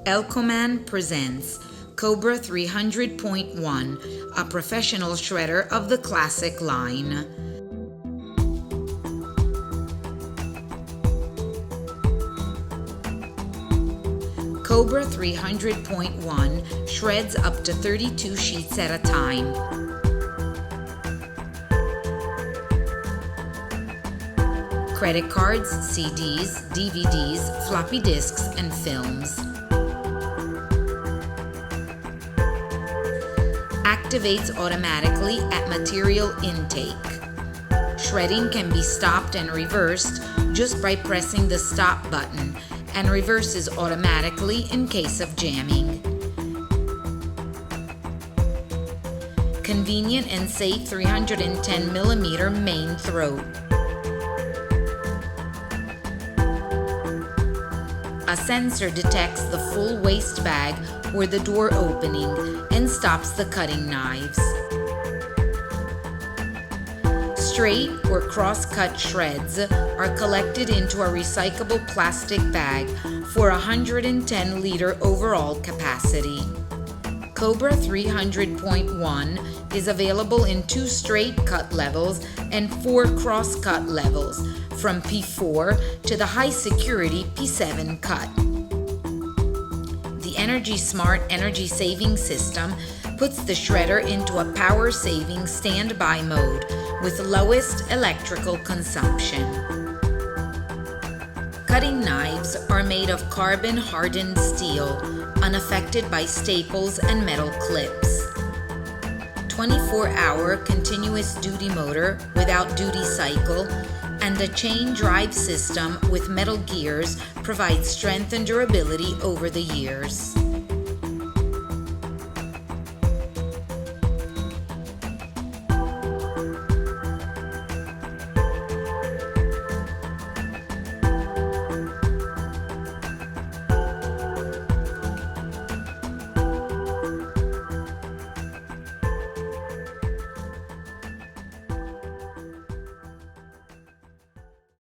Elcoman presents Kobra 300.1, a professional shredder of the classic line. Kobra 300.1 shreds up to 32 sheets at a time. Credit cards, CDs, DVDs, floppy disks, and films. Activates automatically at material intake. Shredding can be stopped and reversed just by pressing the stop button, and reverses automatically in case of jamming. Convenient and safe 310mm main throat. A sensor detects the full waste bag or the door opening and stops the cutting knives. Straight or cross-cut shreds are collected into a recyclable plastic bag for 110-liter overall capacity. Kobra 300.1 is available in 2 straight cut levels and 4 cross-cut levels, from P4 to the high-security P7 cut. The Energy Smart energy saving system puts the shredder into a power-saving standby mode with lowest electrical consumption. Cutting knives are made of carbon-hardened steel, unaffected by staples and metal clips. 24-hour continuous duty motor without duty cycle and a chain drive system with metal gears provide strength and durability over the years.